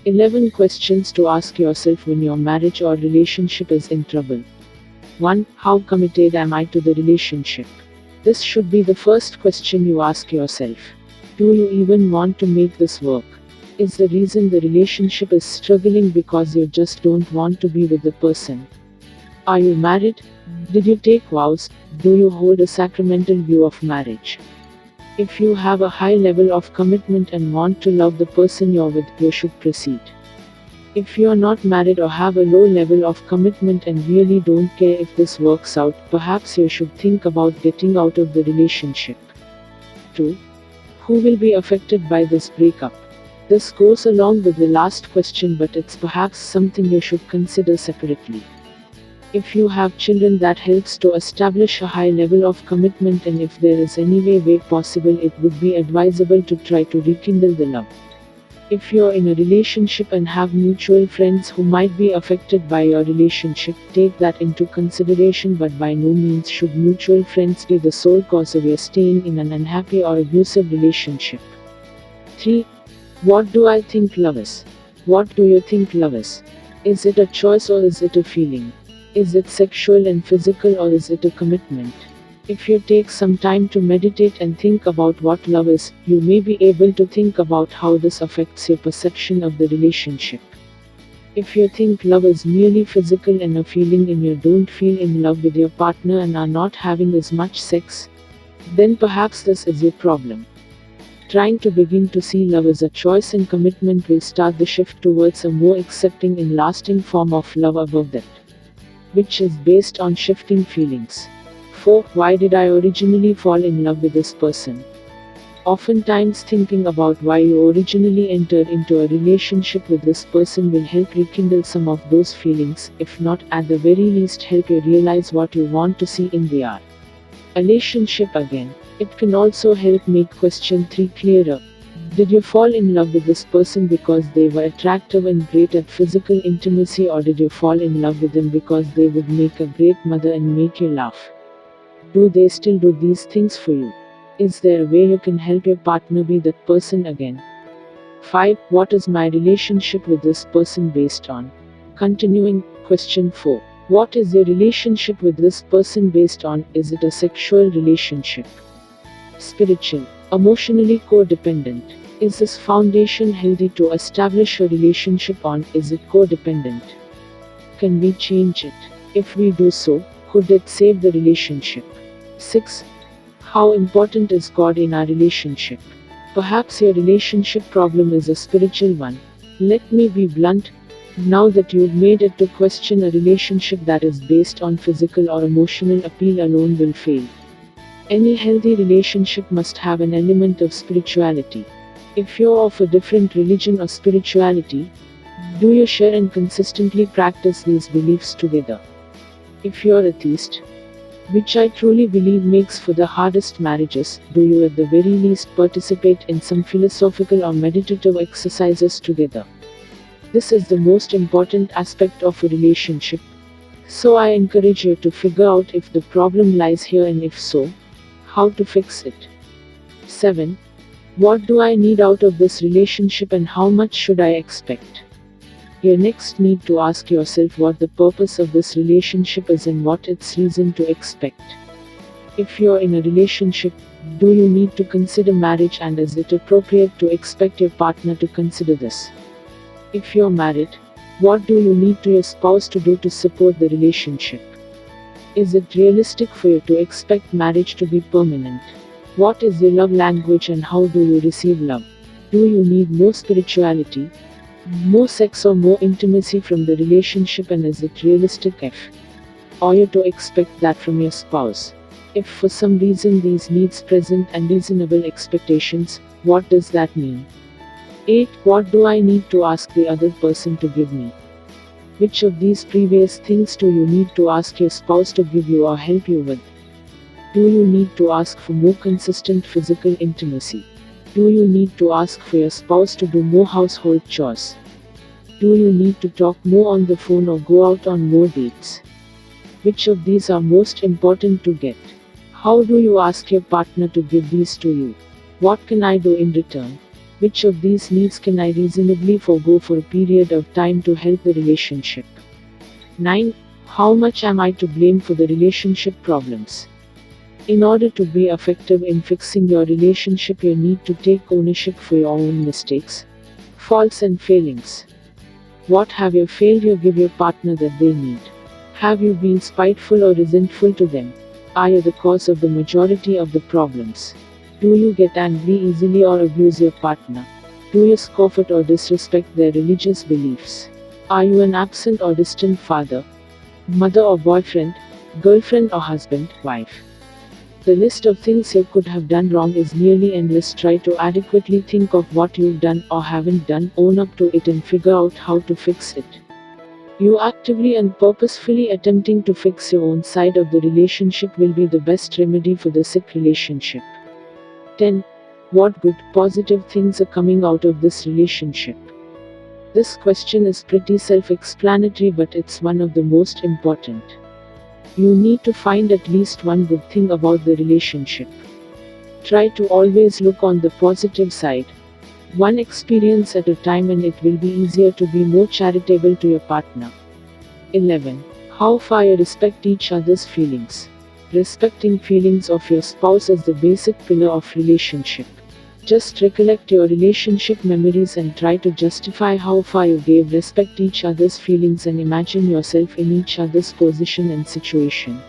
11 questions to ask yourself when your marriage or relationship is in trouble. 1. How committed am I to the relationship? This should be the first question you ask yourself. Do you even want to make this work? Is the reason the relationship is struggling because you just don't want to be with the person? Are you married? Did you take vows? Do you hold a sacramental view of marriage? If you have a high level of commitment and want to love the person you're with, you should proceed. If you are not married or have a low level of commitment and really don't care if this works out, perhaps you should think about getting out of the relationship. 2. Who will be affected by this breakup? This goes along with the last question, but it's perhaps something you should consider separately. If you have children, that helps to establish a high level of commitment, and if there is any way possible, it would be advisable to try to rekindle the love. If you're in a relationship and have mutual friends who might be affected by your relationship, take that into consideration, but by no means should mutual friends be the sole cause of your staying in an unhappy or abusive relationship. 3. What do I think love is? What do you think love is? Is it a choice or is it a feeling? Is it sexual and physical or is it a commitment? If you take some time to meditate and think about what love is, you may be able to think about how this affects your perception of the relationship. If you think love is merely physical and a feeling and you don't feel in love with your partner and are not having as much sex, then perhaps this is your problem. Trying to begin to see love as a choice and commitment will start the shift towards a more accepting and lasting form of love above that, which is based on shifting feelings. 4. Why did I originally fall in love with this person? Oftentimes, thinking about why you originally entered into a relationship with this person will help rekindle some of those feelings, if not, at the very least, help you realize what you want to see in their relationship again. It can also help make question 3 clearer. Did you fall in love with this person because they were attractive and great at physical intimacy, or did you fall in love with them because they would make a great mother and make you laugh? Do they still do these things for you? Is there a way you can help your partner be that person again? 5. What is my relationship with this person based on? Continuing, question 4. What is your relationship with this person based on? Is it a sexual relationship? Spiritual? Emotionally codependent? Is this foundation healthy to establish a relationship on? Is it codependent? Can we change it? If we do so, could it save the relationship? 6. How important is God in our relationship? Perhaps your relationship problem is a spiritual one. Let me be blunt. Now that you've made it to question a relationship that is based on physical or emotional appeal alone will fail. Any healthy relationship must have an element of spirituality. If you're of a different religion or spirituality, do you share and consistently practice these beliefs together? If you're atheist, which I truly believe makes for the hardest marriages, do you at the very least participate in some philosophical or meditative exercises together? This is the most important aspect of a relationship. So I encourage you to figure out if the problem lies here, and if so, how to fix it. 7. What do I need out of this relationship and how much should I expect? You next need to ask yourself what the purpose of this relationship is and what its reason to expect. If you're in a relationship, do you need to consider marriage, and is it appropriate to expect your partner to consider this? If you're married, what do you need to your spouse to do to support the relationship? Is it realistic for you to expect marriage to be permanent? What is your love language and how do you receive love? Do you need more spirituality, more sex or more intimacy from the relationship, and is it realistic or you to expect that from your spouse? If for some reason these needs present and reasonable expectations, what does that mean? 8. What do I need to ask the other person to give me? Which of these previous things do you need to ask your spouse to give you or help you with? Do you need to ask for more consistent physical intimacy? Do you need to ask for your spouse to do more household chores? Do you need to talk more on the phone or go out on more dates? Which of these are most important to get? How do you ask your partner to give these to you? What can I do in return? Which of these needs can I reasonably forego for a period of time to help the relationship? 9. How much am I to blame for the relationship problems? In order to be effective in fixing your relationship, you need to take ownership for your own mistakes, faults, and failings. What have you failed you give your partner that they need? Have you been spiteful or resentful to them? Are you the cause of the majority of the problems? Do you get angry easily or abuse your partner? Do you scoff at or disrespect their religious beliefs? Are you an absent or distant father, mother or boyfriend, girlfriend or husband, wife? The list of things you could have done wrong is nearly endless. Try to adequately think of what you've done or haven't done, own up to it, and figure out how to fix it. You actively and purposefully attempting to fix your own side of the relationship will be the best remedy for the sick relationship. 10. What good, positive things are coming out of this relationship? This question is pretty self-explanatory, but it's one of the most important. You need to find at least one good thing about the relationship. Try to always look on the positive side, one experience at a time, and it will be easier to be more charitable to your partner. 11. How far you respect each other's feelings. Respecting feelings of your spouse is the basic pillar of relationship. Just recollect your relationship memories and try to justify how far you gave respect each other's feelings and imagine yourself in each other's position and situation.